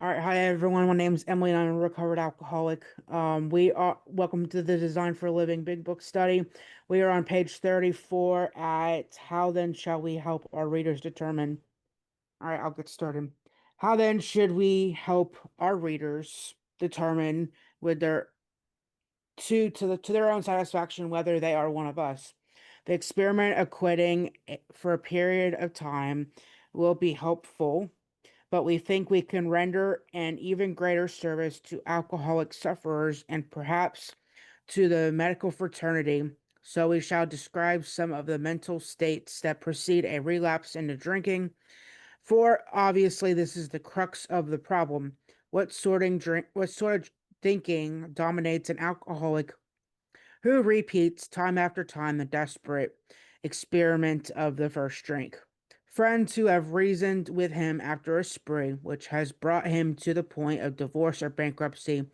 All right, hi everyone. My name is Emily and I'm a recovered alcoholic. We are welcome to the Design for a Living Big Book Study. We are on page 34 at How then shall we help our readers determine? All right, I'll get started. How then should we help our readers determine with their to their own satisfaction whether they are one of us? The experiment of quitting for a period of time will be helpful, but we think we can render an even greater service to alcoholic sufferers and perhaps to the medical fraternity. So we shall describe some of the mental states that precede a relapse into drinking, for obviously this is the crux of the problem. What sort of thinking dominates an alcoholic who repeats time after time the desperate experiment of the first drink? Friends who have reasoned with him after a spree, which has brought him to the point of divorce or bankruptcy,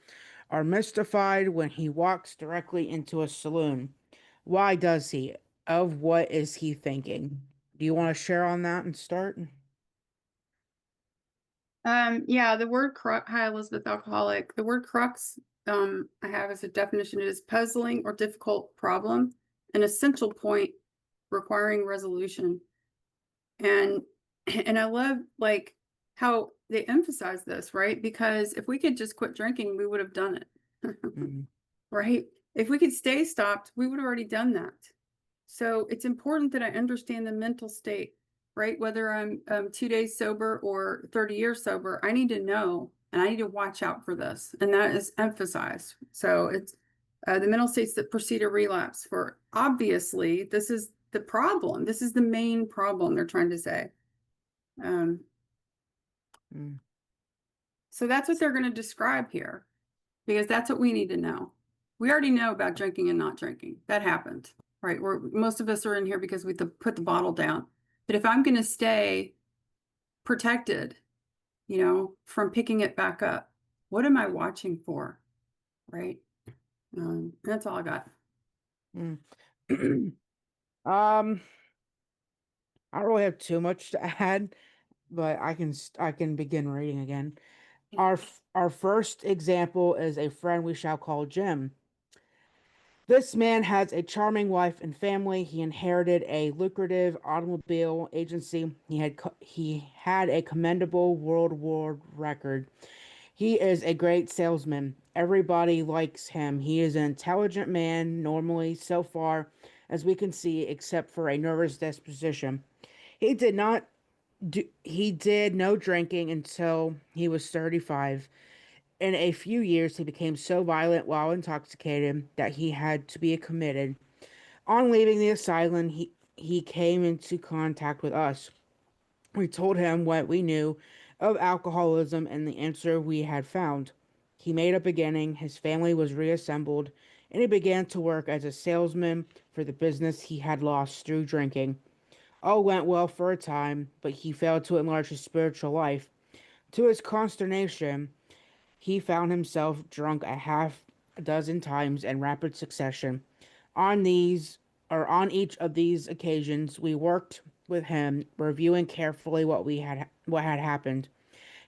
are mystified when he walks directly into a saloon. Why does he? Of what is he thinking? Do you want to share on that and start? Yeah, the word crux, hi Elizabeth, alcoholic. The word crux, I have as a definition, it is puzzling or difficult problem, an essential point requiring resolution. And and I love like how they emphasize this, right? Because if we could just quit drinking, we would have done it. Mm, Right? If we could stay stopped, we would have already done that. So it's important that I understand the mental state, right? Whether I'm 2 days sober or 30 years sober, I need to know and I need to watch out for this. And that is emphasized. So it's the mental states that precede a relapse. For obviously, this is the problem. This is the main problem they're trying to say. Um, mm, so that's what they're going to describe here because that's what we need to know. We already know about drinking and not drinking. That happened, right? Most of us are in here because we put the bottle down. But if I'm going to stay protected, from picking it back up, what am I watching for, right? That's all I got. mm. Um, I don't really have too much to add, but I can begin reading again. Our first example is a friend we shall call Jim. This man has a charming wife and family. He inherited a lucrative automobile agency. He had a commendable World War record. He is a great salesman. Everybody likes him. He is an intelligent man, normally, so far as we can see, except for a nervous disposition. He did not he did no drinking until he was 35. In a few years, he became so violent while intoxicated that he had to be committed. On leaving the asylum, he came into contact with us. We told him what we knew of alcoholism and the answer we had found. He made a beginning, his family was reassembled, and he began to work as a salesman for the business he had lost through drinking. All went well for a time, but he failed to enlarge his spiritual life. To his consternation, he found himself drunk a half a dozen times in rapid succession. On these, or on each of these occasions, we worked with him, reviewing carefully what had happened.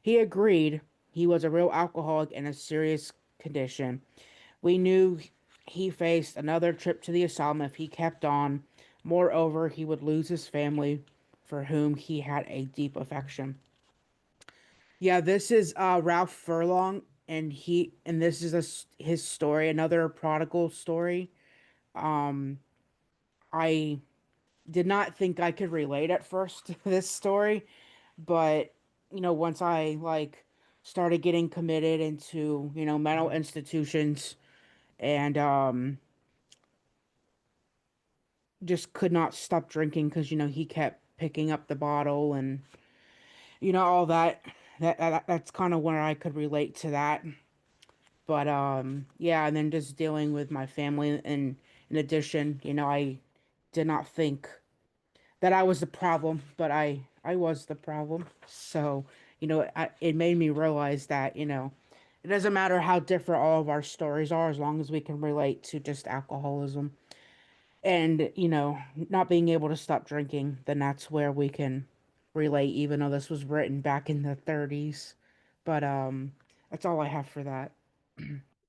He agreed he was a real alcoholic in a serious condition. We knew he faced another trip to the asylum if he kept on. Moreover, he would lose his family, for whom he had a deep affection. Yeah, this is Ralph Furlong, and this is his story, another prodigal story. Um, I did not think I could relate at first to this story, but once I started getting committed into mental institutions and just could not stop drinking because he kept picking up the bottle and all that. That's kind of where I could relate to that. But yeah, and then just dealing with my family and in addition, I did not think that I was the problem, but I was the problem. So, it made me realize that, it doesn't matter how different all of our stories are as long as we can relate to just alcoholism and, not being able to stop drinking, then that's where we can relate even though this was written back in the 30s. But that's all I have for that.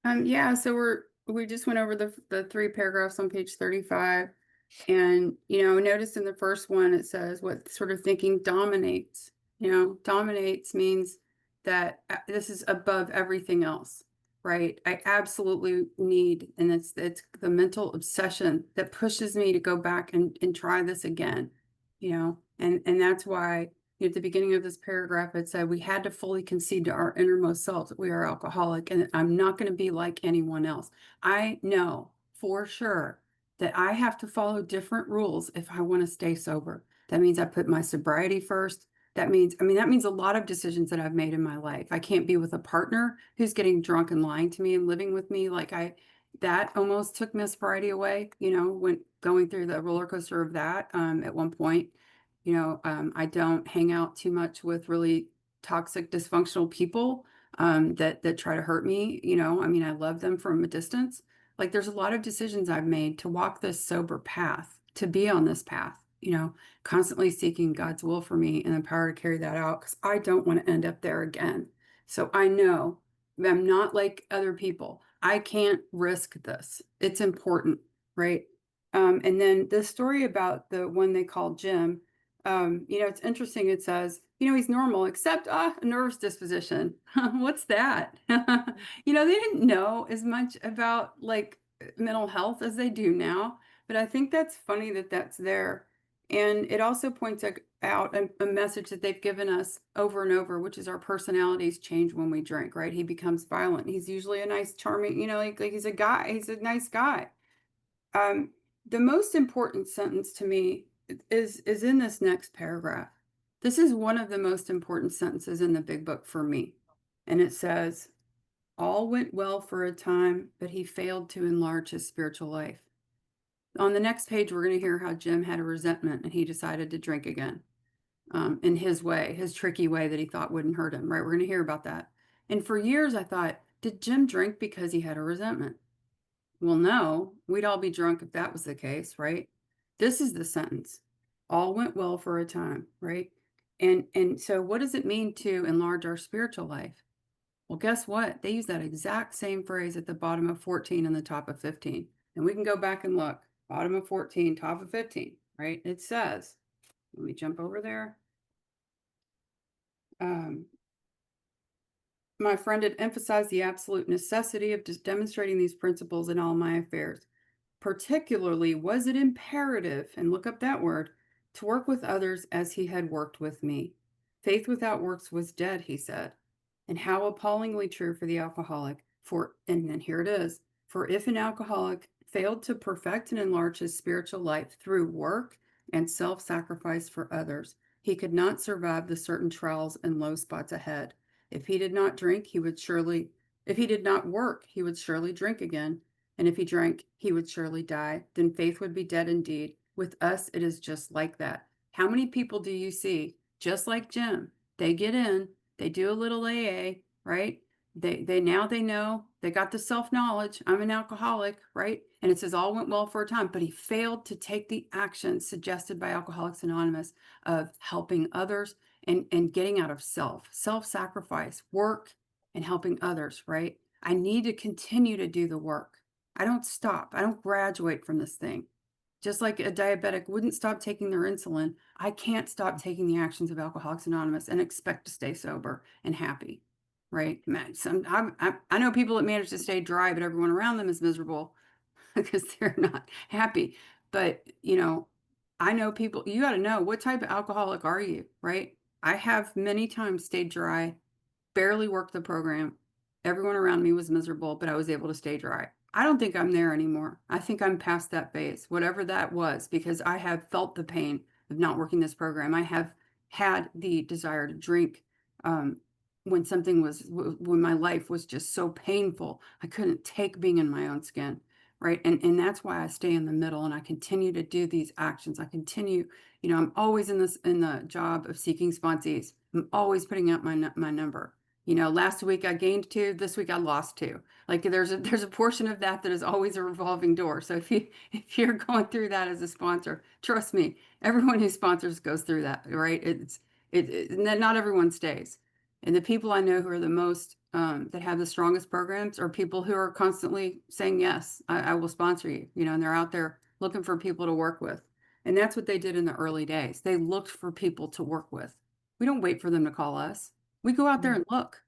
Yeah, so we just went over the three paragraphs on page 35. And, notice in the first one it says what sort of thinking dominates. Dominates means that this is above everything else, right? I absolutely need, and it's the mental obsession that pushes me to go back and try this again, and that's why at the beginning of this paragraph, it said we had to fully concede to our innermost selves that we are alcoholic, and I'm not going to be like anyone else. I know for sure that I have to follow different rules if I want to stay sober. That means I put my sobriety first. That means a lot of decisions that I've made in my life. I can't be with a partner who's getting drunk and lying to me and living with me. That almost took my sobriety away, when going through the roller coaster of that, at one point. I don't hang out too much with really toxic, dysfunctional people, that try to hurt me. I love them from a distance. Like there's a lot of decisions I've made to walk this sober path, to be on this path, constantly seeking God's will for me and the power to carry that out because I don't want to end up there again. So I know I'm not like other people. I can't risk this. It's important, right? And then the story about the one they called Jim, it's interesting. It says, he's normal except a nervous disposition. What's that? They didn't know as much about like mental health as they do now, but I think that's funny that that's there. And it also points out a message that they've given us over and over, which is our personalities change when we drink, right? He becomes violent. He's usually a nice, charming, like he's a guy, he's a nice guy. Um, the most important sentence to me is in this next paragraph. This is one of the most important sentences in the big book for me. And it says, all went well for a time, but he failed to enlarge his spiritual life. On the next page, we're going to hear how Jim had a resentment and he decided to drink again, in his way, his tricky way that he thought wouldn't hurt him, right? We're going to hear about that. And for years, I thought, did Jim drink because he had a resentment? Well, no, we'd all be drunk if that was the case, right? This is the sentence. All went well for a time, right? And so what does it mean to enlarge our spiritual life? Well, guess what? They use that exact same phrase at the bottom of 14 and the top of 15. And we can go back and look. Bottom of 14, top of 15, right? It says, let me jump over there. Um, my friend had emphasized the absolute necessity of just demonstrating these principles in all my affairs. Particularly, was it imperative, and look up that word, to work with others as he had worked with me. Faith without works was dead, he said. And how appallingly true for the alcoholic. And then here it is, for if an alcoholic failed to perfect and enlarge his spiritual life through work and self-sacrifice for others, he could not survive the certain trials and low spots ahead. If he did not drink, if he did not work, he would surely drink again. And if he drank, he would surely die. Then faith would be dead indeed. With us, it is just like that. How many people do you see, just like Jim? They get in, they do a little AA, right? They now they know, they got the self-knowledge. I'm an alcoholic, right? And it says all went well for a time, but he failed to take the actions suggested by Alcoholics Anonymous of helping others and getting out of self-sacrifice, work, and helping others, right? I need to continue to do the work. I don't stop. I don't graduate from this thing. Just like a diabetic wouldn't stop taking their insulin, I can't stop taking the actions of Alcoholics Anonymous and expect to stay sober and happy, right? I know people that manage to stay dry, but everyone around them is miserable because they're not happy. But, I know people, you got to know what type of alcoholic are you, right? I have many times stayed dry, barely worked the program. Everyone around me was miserable, but I was able to stay dry. I don't think I'm there anymore. I think I'm past that phase, whatever that was, because I have felt the pain of not working this program. I have had the desire to drink, when when my life was just so painful. I couldn't take being in my own skin. Right. And that's why I stay in the middle and I continue to do these actions. I continue, I'm always in the job of seeking sponsees. I'm always putting out my number. Last week I gained 2, this week I lost 2. Like there's a portion of that that is always a revolving door. So if you're going through that as a sponsor, trust me, everyone who sponsors goes through that, right? Not everyone stays. And the people I know who are the most that have the strongest programs are people who are constantly saying, yes, I will sponsor you, and they're out there looking for people to work with. And that's what they did in the early days. They looked for people to work with. We don't wait for them to call us. We go out there Mm, and look.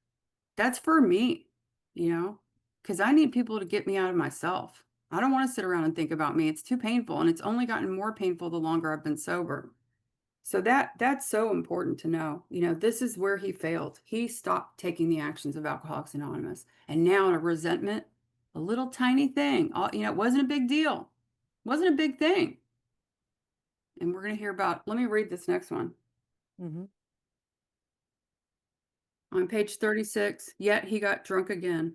That's for me, you know, because I need people to get me out of myself. I don't want to sit around and think about me. It's too painful, and it's only gotten more painful the longer I've been sober. So that's so important to know. This is where he failed. He stopped taking the actions of Alcoholics Anonymous. And now a resentment, a little tiny thing. It wasn't a big deal. It wasn't a big thing. And we're going to hear about, let me read this next one. mhm, On page 36, yet he got drunk again.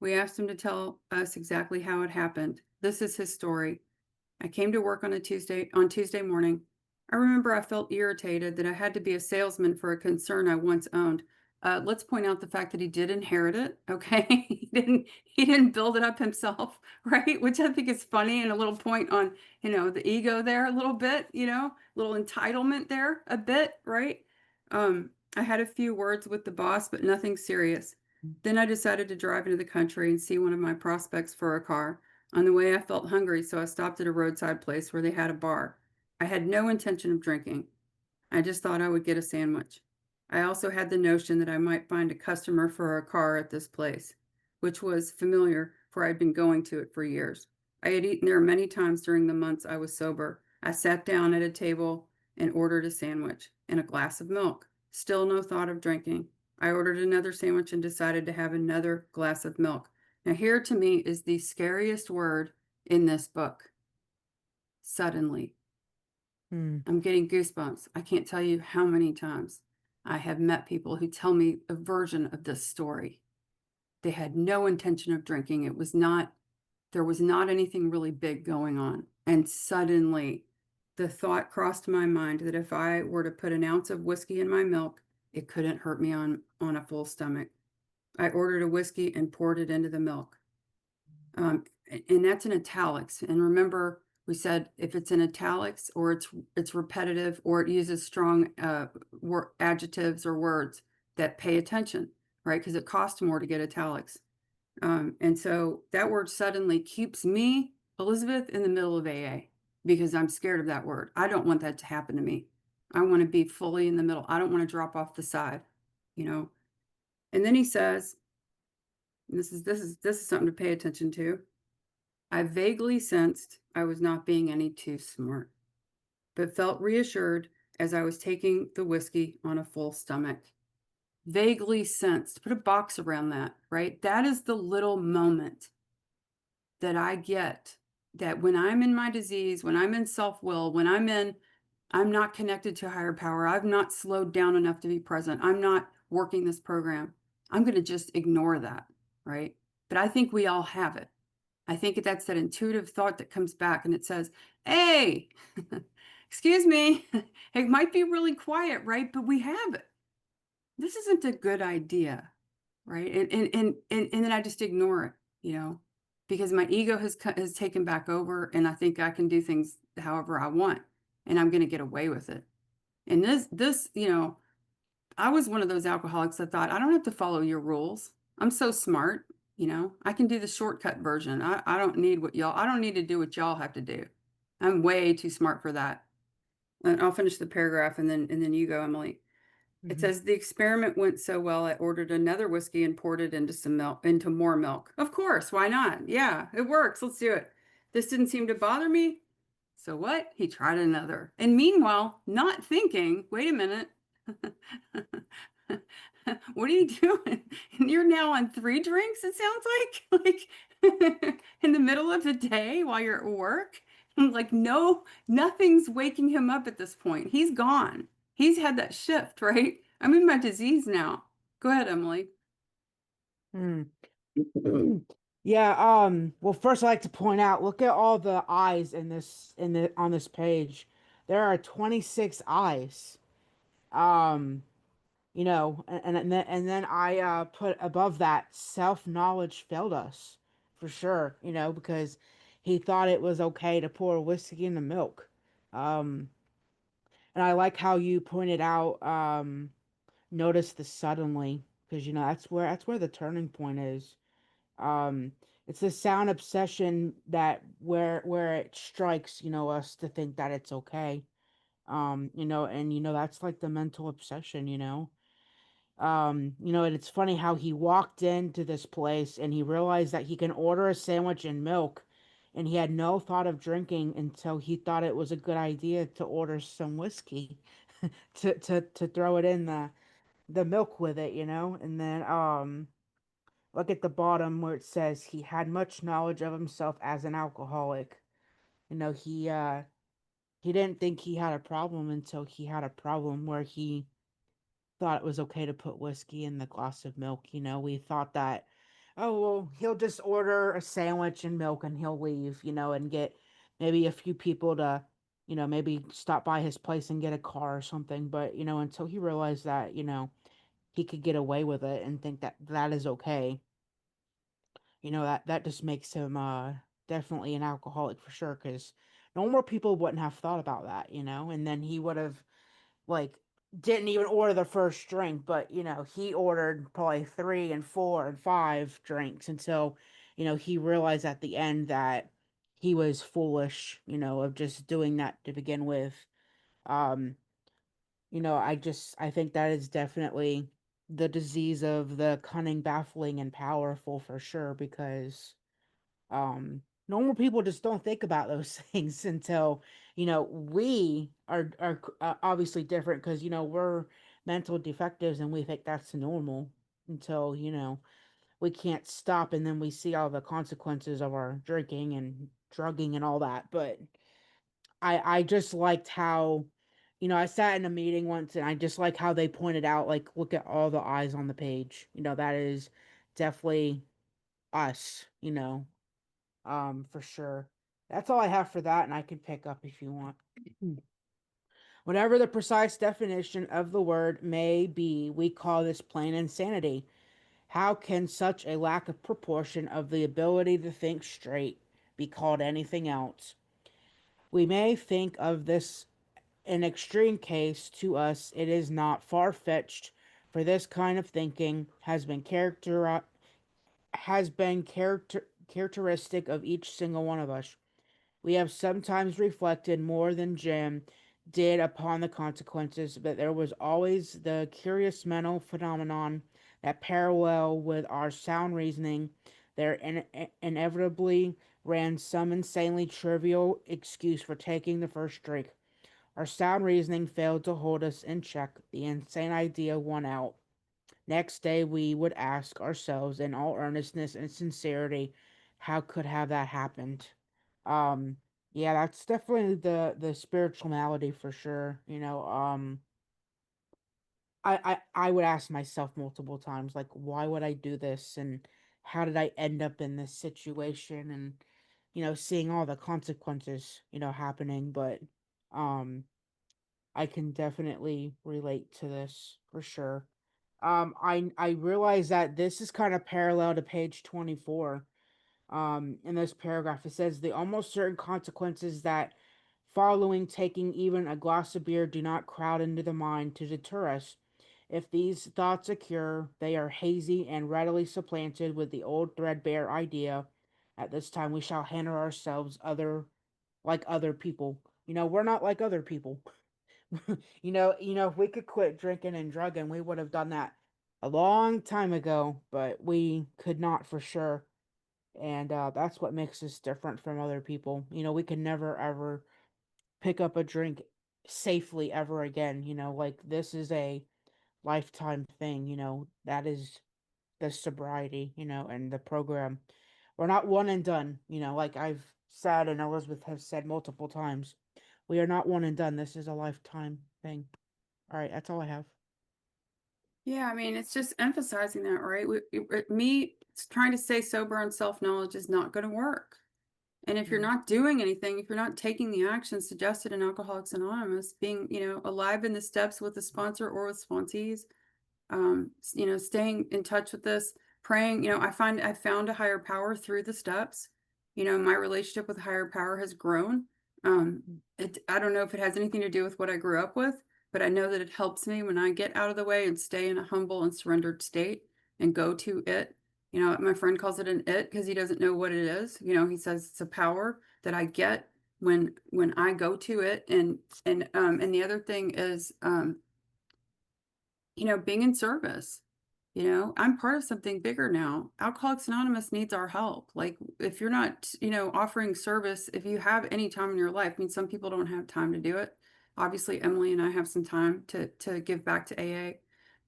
We asked him to tell us exactly how it happened. This is his story. I came to work on Tuesday morning. I remember I felt irritated that I had to be a salesman for a concern I once owned. Let's point out the fact that he did inherit it. Okay, he didn't build it up himself, right? Which I think is funny and a little point on the ego there a little bit, little entitlement there a bit, right? I had a few words with the boss, but nothing serious. Then I decided to drive into the country and see one of my prospects for a car. On the way, I felt hungry, so I stopped at a roadside place where they had a bar. I had no intention of drinking. I just thought I would get a sandwich. I also had the notion that I might find a customer for a car at this place, which was familiar, for I'd been going to it for years. I had eaten there many times during the months I was sober. I sat down at a table and ordered a sandwich and a glass of milk. Still no thought of drinking. I ordered another sandwich and decided to have another glass of milk. Now, here to me is the scariest word in this book. Suddenly. mm, I'm getting goosebumps. I can't tell you how many times I have met people who tell me a version of this story. They had no intention of drinking. There was not anything really big going on. And suddenly the thought crossed my mind that if I were to put an ounce of whiskey in my milk, it couldn't hurt me on a full stomach. I ordered a whiskey and poured it into the milk. And that's in italics. And remember, we said if it's in italics or it's repetitive or it uses strong adjectives or words, that pay attention, right? Because it costs more to get italics. And so that word suddenly keeps me, Elizabeth, in the middle of AA because I'm scared of that word. I don't want that to happen to me. I want to be fully in the middle. I don't want to drop off the side, you know. And then he says, this is something to pay attention to. I vaguely sensed I was not being any too smart, but felt reassured as I was taking the whiskey on a full stomach. Vaguely sensed, put a box around that, right? That is the little moment that I get that when I'm in my disease, when I'm in self will, I'm not connected to a higher power, I've not slowed down enough to be present, I'm not working this program, I'm going to just ignore that, right? But I think we all have it. I think that's that intuitive thought that comes back and it says, hey, excuse me, it might be really quiet, right? But we have it. This isn't a good idea, right? And then I just ignore it, because my ego has taken back over and I think I can do things however I want and I'm going to get away with it. And this, I was one of those alcoholics that thought, I don't have to follow your rules. I'm so smart, I can do the shortcut version. I don't need I don't need to do what y'all have to do. I'm way too smart for that. And I'll finish the paragraph and then you go, Emily. It mhm. says the experiment went so well, I ordered another whiskey and poured it into some milk, into more milk. Of course, why not? Yeah, it works. Let's do it. This didn't seem to bother me. So what? He tried another. And meanwhile, not thinking, wait a minute. What are you doing? And you're now on 3 drinks, it sounds like. Like in the middle of the day while you're at work. Like, no, nothing's waking him up at this point. He's gone. He's had that shift, right? I'm in my disease now. Go ahead, Emily. Mm. Yeah, well, first I'd like to point out, look at all the eyes on this page. There are 26 eyes. Um, and then I put above that self-knowledge failed us for sure, because he thought it was okay to pour whiskey in the milk. And I like how you pointed out notice the suddenly, because that's where the turning point is. Um, it's the sound obsession that where it strikes, us to think that it's okay. And that's like the mental obsession, and it's funny how he walked into this place and he realized that he can order a sandwich and milk, and he had no thought of drinking until he thought it was a good idea to order some whiskey to throw it in the milk with it, and then look at the bottom where it says he had much knowledge of himself as an alcoholic. He didn't think he had a problem until he had a problem where he thought it was okay to put whiskey in the glass of milk. We thought that, oh, well, he'll just order a sandwich and milk and he'll leave, and get maybe a few people to, maybe stop by his place and get a car or something. But, until he realized that, he could get away with it and think that that is okay, that just makes him definitely an alcoholic for sure. Because normal people wouldn't have thought about that, and then he would have like didn't even order the first drink, but he ordered probably 3 and 4 and 5 drinks until he realized at the end that he was foolish, of just doing that to begin with. um I think that is definitely the disease of the cunning, baffling, and powerful for sure, because normal people just don't think about those things until we are obviously different, because we're mental defectives and we think that's normal until we can't stop, and then we see all the consequences of our drinking and drugging and all that. But I just liked how I sat in a meeting once and I just like how they pointed out, like, look at all the eyes on the page, that is definitely us, for sure. That's all I have for that, and I can pick up if you want. Whatever the precise definition of the word may be, we call this plain insanity. How can such a lack of proportion of the ability to think straight be called anything else? We may think of this an extreme case. To us, it is not far fetched, for this kind of thinking has been characteristic of each single one of us. We have sometimes reflected more than Jim did upon the consequences, but there was always the curious mental phenomenon that parallel with our sound reasoning. There inevitably ran some insanely trivial excuse for taking the first drink. Our sound reasoning failed to hold us in check. The insane idea won out. Next day we would ask ourselves in all earnestness and sincerity, how could have that happened? Um, yeah, that's definitely the spiritual malady for sure. I would ask myself multiple times, like, why would I do this, and how did I end up in this situation, and seeing all the consequences happening. But um I can definitely relate to this for sure. I realize that this is kind of parallel to page 24. In this paragraph, it says the almost certain consequences that following taking even a glass of beer do not crowd into the mind to deter us. If these thoughts occur, they are hazy and readily supplanted with the old threadbare idea. At this time, we shall handle ourselves like other people. We're not like other people. If we could quit drinking and drugging, we would have done that a long time ago, but we could not for sure. And that's what makes us different from other people. We can never ever pick up a drink safely ever again. Like, this is a lifetime thing. That is the sobriety, and the program. We're not one and done. Like I've said and Elizabeth has said multiple times. We are not one and done. This is a lifetime thing. All right, that's all I have. Yeah, I mean, it's just emphasizing that, right? Me trying to stay sober on self-knowledge is not going to work. And if you're Mm, not doing anything, if you're not taking the action suggested in Alcoholics Anonymous, being, alive in the steps with the sponsor or with sponsees, staying in touch with this, praying, I found a higher power through the steps. My relationship with higher power has grown. mm, I don't know if it has anything to do with what I grew up with, but I know that it helps me when I get out of the way and stay in a humble and surrendered state and go to it. You know, my friend calls it an it because he doesn't know what it is. You know, he says it's a power that I get when I go to it. And the other thing is you know, being in service. You know, I'm part of something bigger now. Alcoholics Anonymous needs our help. Like, if you're not, you know, offering service, if you have any time in your life, I mean, some people don't have time to do it. Obviously, Emily and I have some time to give back to AA,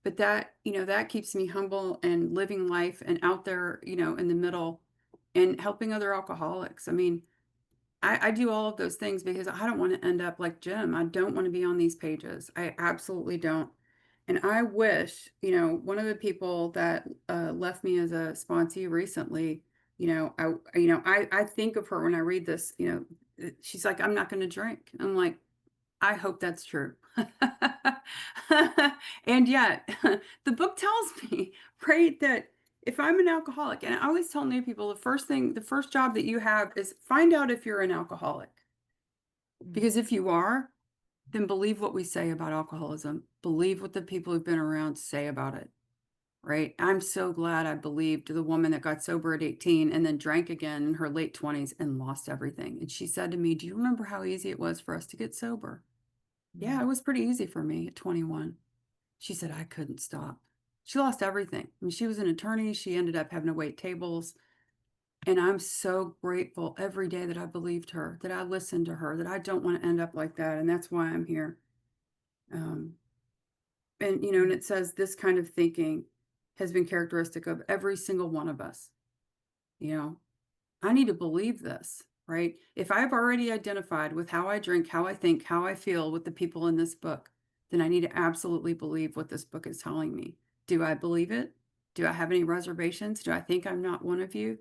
but that, you know, that keeps me humble and living life and out there, you know, in the middle and helping other alcoholics. I mean, I do all of those things because I don't want to end up like Jim. I don't want to be on these pages. I absolutely don't. And I wish, you know, one of the people that left me as a sponsee recently, I think of her when I read this, you know, she's like, I'm not going to drink. I'm like, I hope that's true. And yet, the book tells me, right, that if I'm an alcoholic, and I always tell new people, the first job that you have is find out if you're an alcoholic. Mm. Because if you are, then believe what we say about alcoholism. Believe what the people who've been around say about it, right? I'm so glad I believed the woman that got sober at 18 and then drank again in her late 20s and lost everything. And she said to me, do you remember how easy it was for us to get sober? Yeah, Mm. it was pretty easy for me at 21. She said, I couldn't stop. She lost everything. I mean, she was an attorney. She ended up having to wait tables. And I'm so grateful every day that I believed her, that I listened to her, that I don't want to end up like that. And that's why I'm here. Um, and, you know, and Mm. it says this kind of thinking has been characteristic of every single one of us. You know, I need to believe this, right? If I've already identified with how I drink, how I think, how I feel with the people in this book, then I need to absolutely believe what this book is telling me. Do I believe it? Do I have any reservations? Do I think I'm not one of you?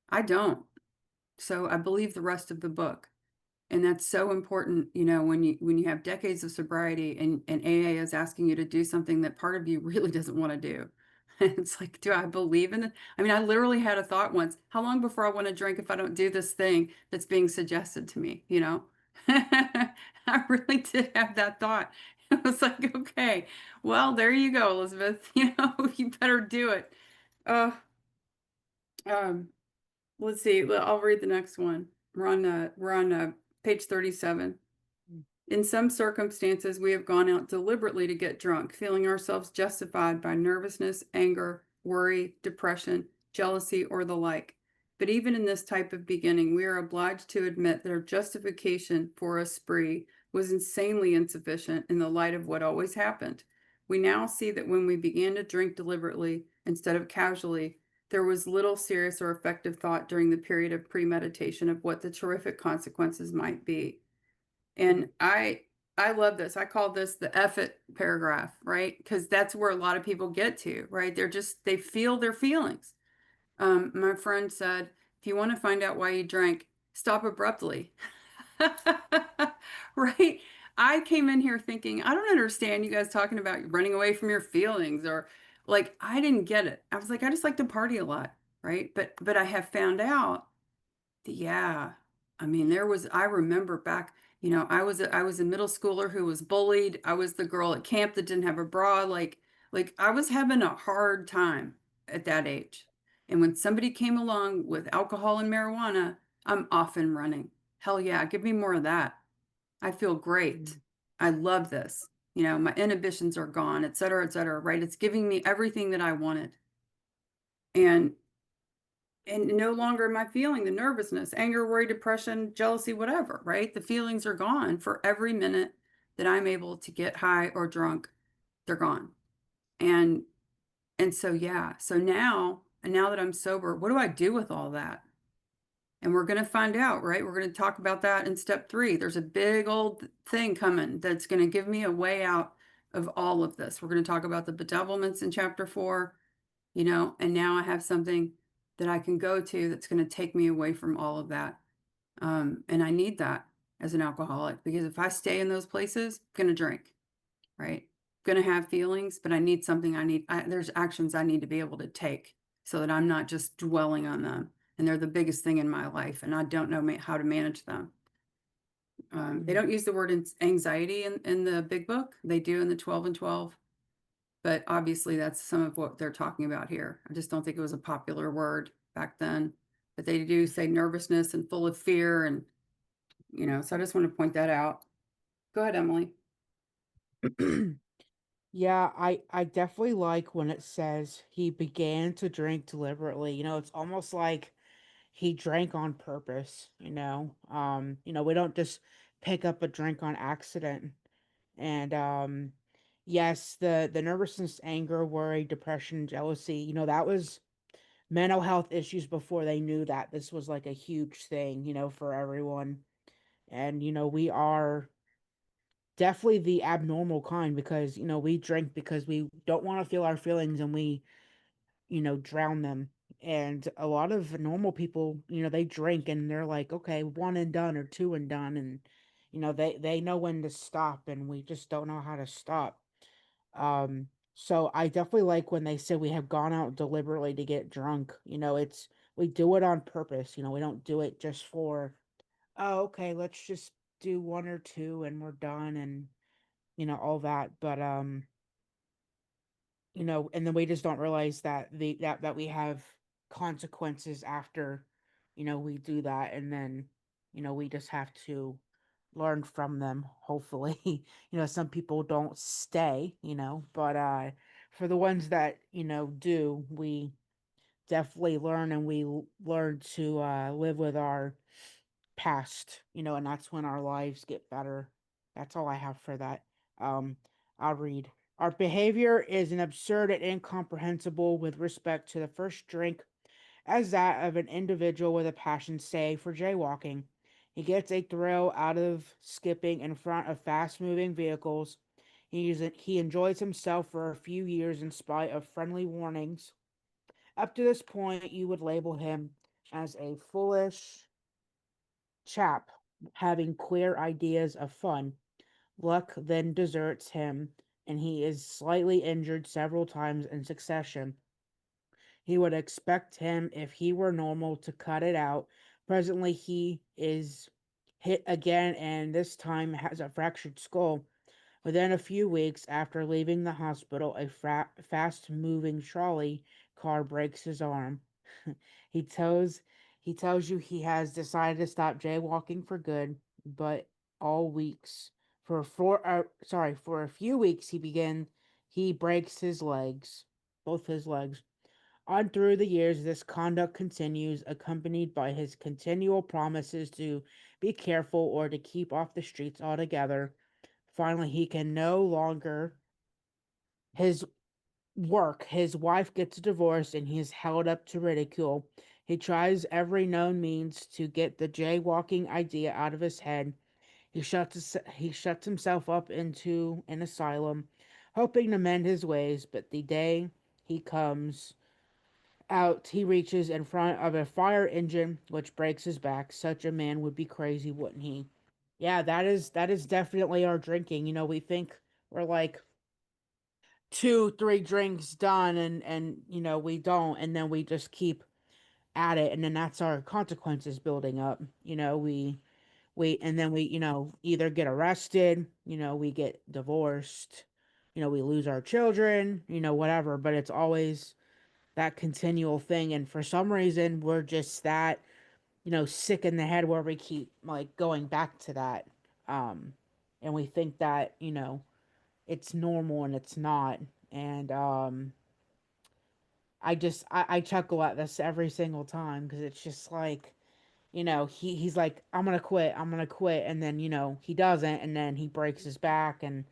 I don't. So I believe the rest of the book. And that's so important, you know, when you have decades of sobriety and AA is asking you to do something that part of you really doesn't want to do. It's like, do I believe in it? I mean, I literally had a thought once, how long before I want to drink if I don't do this thing that's being suggested to me, you know? I really did have that thought. It was like, okay, well, there you go, Elizabeth. You know, you better do it. Uh, um, let's see. I'll read the next one. We're on page 37. Mm. In some circumstances, we have gone out deliberately to get drunk, feeling ourselves justified by nervousness, anger, worry, depression, jealousy, or the like. But even in this type of beginning, we are obliged to admit that our justification for a spree was insanely insufficient in the light of what always happened. We now see that when we began to drink deliberately instead of casually, there was little serious or effective thought during the period of premeditation of what the terrific consequences might be. Mm. And I love this. I call this the F it paragraph, right? Because that's where a lot of people get to, right? They feel their feelings. My friend said, if you want to find out why you drank, stop abruptly. Right? I came in here thinking, I don't understand you guys talking about running away from your feelings or like I didn't get it. I was like, I just like to party a lot, right? But I have found out yeah. I mean, I remember back, you know, I was a middle schooler who was bullied. I was the girl at camp that didn't have a bra. Like I was having a hard time at that age. And when somebody came along with alcohol and marijuana, I'm off and running. Hell yeah, give me more of that. I feel great. Mm. I love this. You know, my inhibitions are gone, et cetera, right? It's giving me everything that I wanted. And no longer am I feeling the nervousness, anger, worry, depression, jealousy, whatever, right? The feelings are gone for every minute that I'm able to get high or drunk, they're gone. And so yeah, so now that I'm sober, what do I do with all that? And we're going to find out, right? We're going to talk about that in step 3. There's a big old thing coming that's going to give me a way out of all of this. We're going to talk about the bedevilments in chapter 4, you know, and now I have something that I can go to that's going to take me away from all of that. And I need that as an alcoholic because if I stay in those places, I'm going to drink, right? I'm going to have feelings, but I need something there's actions I need to be able to take so that I'm not just dwelling on them. And they're the biggest thing in my life, and I don't know how to manage them. They Mm. don't use the word anxiety in the big book. They do in the 12 and 12, but obviously that's some of what they're talking about here. I just don't think it was a popular word back then. But they do say nervousness and full of fear, and so I just want to point that out. Go ahead, Emily. Yeah, I definitely like when it says he began to drink deliberately. It's almost like he drank on purpose, we don't just pick up a drink on accident. And yes, the nervousness, anger, worry, depression, jealousy, that was mental health issues before they knew that this was like a huge thing, for everyone. And we are definitely the abnormal kind because we drink because we don't want to feel our feelings and we drown them. And a lot of normal people, they drink and they're like, okay, one and done or two and done. And they know when to stop, and we just don't know how to stop. So I definitely like when they say we have gone out deliberately to get drunk. It's we do it on purpose. We don't do it just for, oh, okay, let's just do one or two and we're done, and all that. But and then we just don't realize that that we have consequences after, we do that, and then, we just have to learn from them, hopefully. Some people don't stay, but for the ones that, do, we definitely learn, and we learn to live with our past, and that's when our lives get better. That's all I have for that. Um, I'll read. Our behavior is an absurd and incomprehensible with respect to the first drink, as that of an individual with a passion, say, for jaywalking. He gets a thrill out of skipping in front of fast moving vehicles. He enjoys himself for a few years in spite of friendly warnings. Up to this point, you would label him as a foolish chap having queer ideas of fun. Luck then deserts him, and he is slightly injured several times in succession. He would expect him, if he were normal, to cut it out. Presently, he is hit again, and this time has a fractured skull. Within a few weeks after leaving the hospital, a fast-moving trolley car breaks his arm. he tells he tells you he has decided to stop jaywalking for good, but all weeks for a few weeks he breaks his legs, both his legs. On through the years, this conduct continues, accompanied by his continual promises to be careful or to keep off the streets altogether. Finally, he can no longer his work. His wife gets divorced and he is held up to ridicule. He tries every known means to get the jaywalking idea out of his head. He shuts himself up into an asylum, hoping to mend his ways, but the day he comes out, he reaches in front of a fire engine which breaks his back. Such a man would be crazy, wouldn't he? Yeah, that is definitely our drinking. We think we're like two, three drinks done, and we don't, and then we just keep at it, and then that's our consequences building up. We and then we, either get arrested, we get divorced, we lose our children, whatever, but it's always that continual thing. And for some reason we're just that, sick in the head where we keep like going back to that. Um and we think that, it's normal, and it's not. And I chuckle at this every single time because it's just like, he's like, I'm gonna quit, and then, he doesn't, and then he breaks his back, and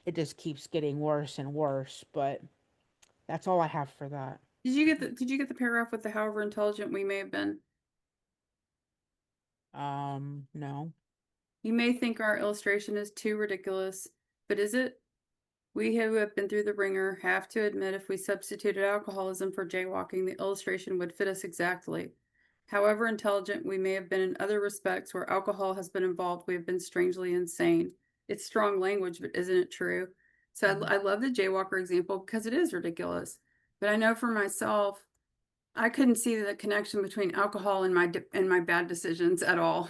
it just keeps getting worse and worse. But that's all I have for that. Did you get the paragraph with the however intelligent we may have been? No. You may think our illustration is too ridiculous, but is it? We who have been through the ringer have to admit if we substituted alcoholism for jaywalking, the illustration would fit us exactly. However intelligent we may have been in other respects where alcohol has been involved, we have been strangely insane. It's strong language, but isn't it true? So Mhm. I love the jaywalker example because it is ridiculous. But I know for myself, I couldn't see the connection between alcohol and and my bad decisions at all.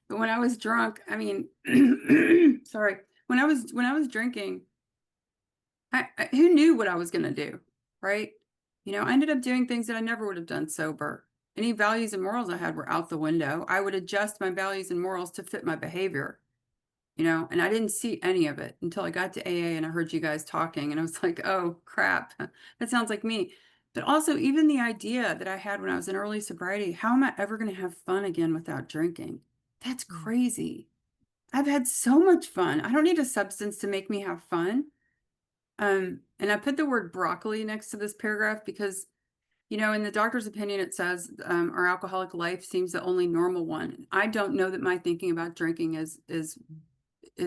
But when I was drunk, I mean, sorry, when I was drinking, who knew what I was going to do, right? I ended up doing things that I never would have done sober. Any values and morals I had were out the window. I would adjust my values and morals to fit my behavior. And I didn't see any of it until I got to AA and I heard you guys talking and I was like, oh crap, that sounds like me. But also, even the idea that I had when I was in early sobriety, how am I ever going to have fun again without drinking? That's Mm, crazy. I've had so much fun. I don't need a substance to make me have fun. And I put the word broccoli next to this paragraph because, in the doctor's opinion, it says our alcoholic life seems the only normal one. I don't know that my thinking about drinking is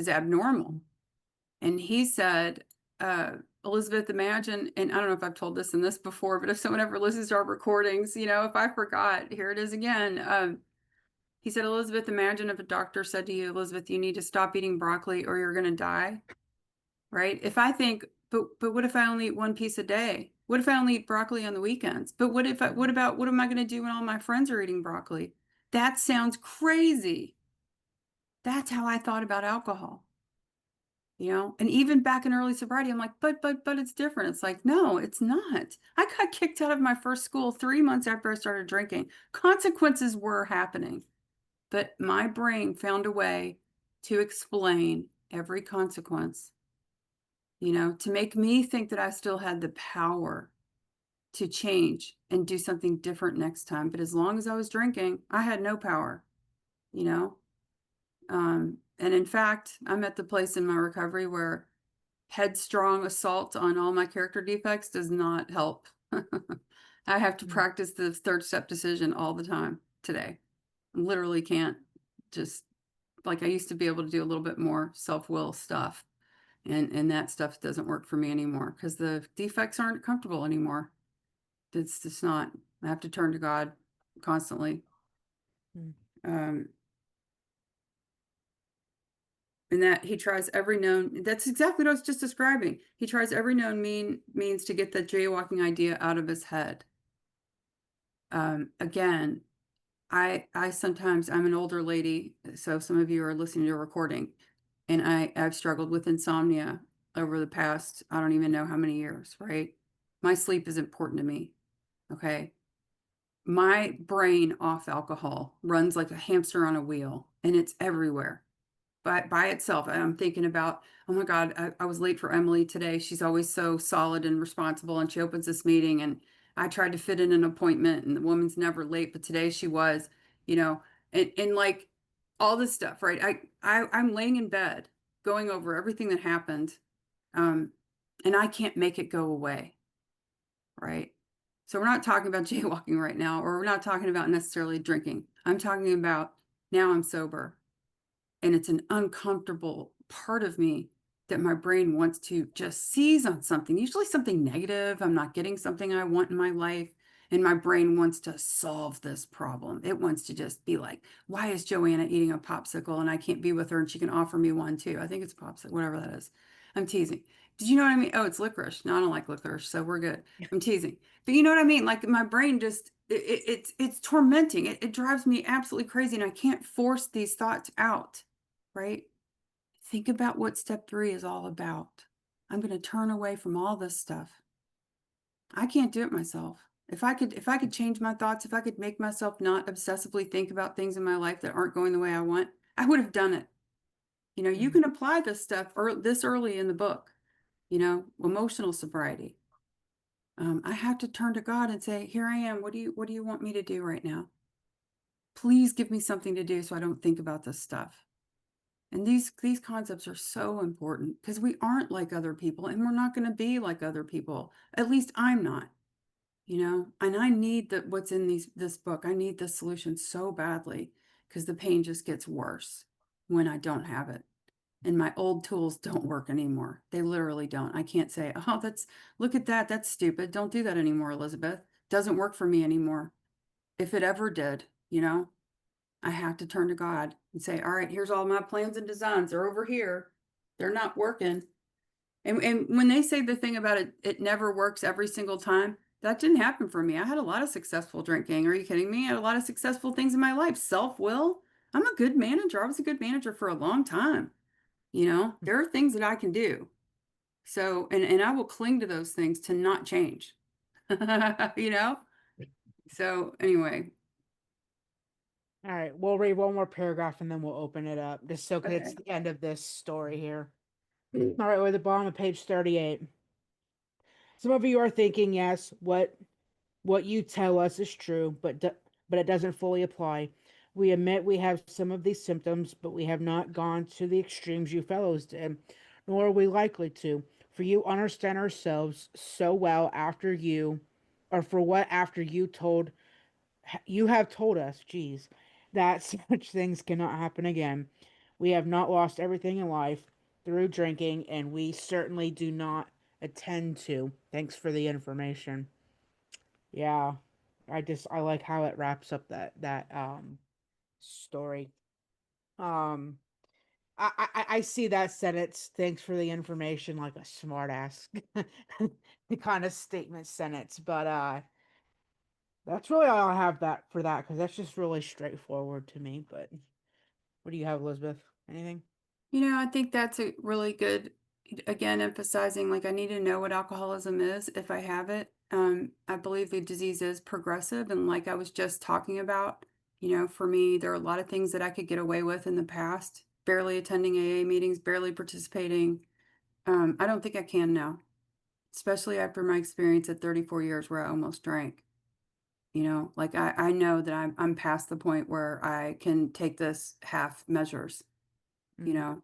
abnormal. And he said, Elizabeth, imagine, and I don't know if I've told this in this before, but if someone ever listens to our recordings, if I forgot, here it is again. He said, Elizabeth, imagine if a doctor said to you, Elizabeth, you need to stop eating broccoli or you're going to die, right? If I think, but what if I only eat one piece a day? What if I only eat broccoli on the weekends? But what about, what am I going to do when all my friends are eating broccoli? That sounds crazy. That's how I thought about alcohol. And even back in early sobriety, I'm like, but it's different. It's like, no, it's not. I got kicked out of my first school 3 months after I started drinking. Consequences were happening, but my brain found a way to explain every consequence, to make me think that I still had the power to change and do something different next time. But as long as I was drinking, I had no power, you know? And in fact, I'm at the place in my recovery where headstrong assault on all my character defects does not help. I have to mm, practice the third step decision all the time today. Literally can't just like I used to be able to do a little bit more self-will stuff. And that stuff doesn't work for me anymore because the defects aren't comfortable anymore. It's just not. I have to turn to God constantly. mm, Um, and that he tries every known, that's exactly what I was just describing. He tries every known means to get the jaywalking idea out of his head. Again, I sometimes, I'm an older lady, so some of you are listening to a recording, and I've struggled with insomnia over the past, I don't even know how many years, right? My sleep is important to me. Okay. My brain off alcohol runs like a hamster on a wheel and it's everywhere by itself. I'm thinking about, oh my God, I was late for Emily today. She's always so solid and responsible, and she opens this meeting, and I tried to fit in an appointment, and the woman's never late, but today she was, you know, and like all this stuff, right? I'm laying in bed going over everything that happened, um, and I can't make it go away, right? So we're not talking about jaywalking right now, or we're not talking about necessarily drinking. I'm talking about now I'm sober and it's an uncomfortable part of me that my brain wants to just seize on something, usually something negative. I'm not getting something I want in my life. And my brain wants to solve this problem. It wants to just be like, why is Joanna eating a popsicle and I can't be with her and she can offer me one too? I think it's popsicle, whatever that is. I'm teasing. Did you know what I mean? Oh, it's licorice. No, I don't like licorice, so we're good. I'm teasing. But you know what I mean? Like my brain just it's tormenting. It drives me absolutely crazy and I can't force these thoughts out, right? Think about what step 3 is all about. I'm going to turn away from all this stuff. I can't do it myself. If I could change my thoughts, if I could make myself not obsessively think about things in my life that aren't going the way I want, I would have done it. You mm, can apply this stuff this early in the book, emotional sobriety. I have to turn to God and say, here I am. What do you want me to do right now? Please give me something to do so I don't think about this stuff. And these concepts are so important because we aren't like other people and we're not going to be like other people. At least I'm not, And I need what's in this book. I need this solution so badly because the pain just gets worse when I don't have it. And my old tools don't work anymore. They literally don't. I can't say, "Oh, look at that. That's stupid. Don't do that anymore, Elizabeth." Doesn't work for me anymore. If it ever did, I have to turn to God and say, all right, here's all my plans and designs. They're over here. They're not working. And when they say the thing about it, it never works every single time. That didn't happen for me. I had a lot of successful drinking. Are you kidding me? I had a lot of successful things in my life. Self-will. I'm a good manager. I was a good manager for a long time. There are things that I can do. So, and I will cling to those things to not change. You know? So, anyway. All right, we'll read one more paragraph and then we'll open it up, just so because it's Okay. the end of this story here. All right, we're at the bottom of page 38. Some of you are thinking, yes, what you tell us is true, but it doesn't fully apply. We admit we have some of these symptoms, but we have not gone to the extremes you fellows did, nor are we likely to. For you understand ourselves so well after you, or for what after you have told us, geez, that such things cannot happen again. We have not lost everything in life through drinking, and we certainly do not attend to. Thanks for the information. Yeah, I like how it wraps up that story. Um, I see that sentence. Thanks for the information, like a smart ass kind of statement sentence, but that's really all I have that for that because that's just really straightforward to me. But what do you have, Elizabeth? Anything? I think that's a really good, again, emphasizing like I need to know what alcoholism is if I have it. I believe the disease is progressive. And like I was just talking about, for me, there are a lot of things that I could get away with in the past, barely attending AA meetings, barely participating. I don't think I can now, especially after my experience at 34 years where I almost drank. Like I know that I'm past the point where I can take this half measures, you Mm, know.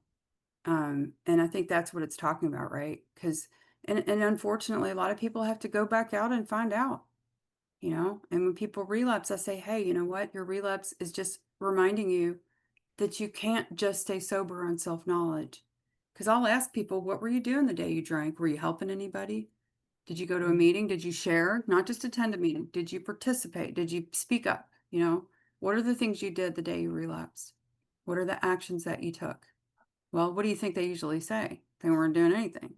And I think that's what it's talking about, right? Because and unfortunately, a lot of people have to go back out and find out, And when people relapse, I say, hey, you know what? Your relapse is just reminding you that you can't just stay sober on self-knowledge. Because I'll ask people, what were you doing the day you drank? Were you helping anybody? Did you go to a mm, meeting? Did you share? Not just attend a meeting. Did you participate? Did you speak up? What are the things you did the day you relapsed? What are the actions that you took? Well, what do you think they usually say? They weren't doing anything.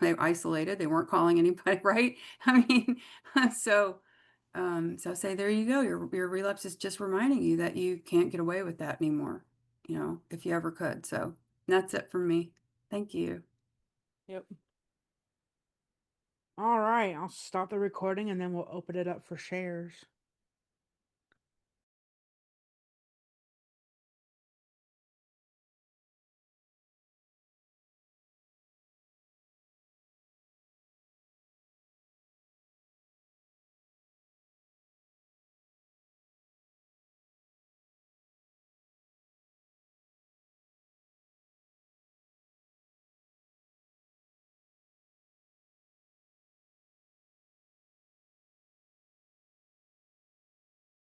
They isolated, they weren't calling anybody, right? I mean, so so I say there you go. Your relapse is just reminding you that you can't get away with that anymore, if you ever could. So that's it from me. Thank you. yep. All right, I'll stop the recording and then we'll open it up for shares.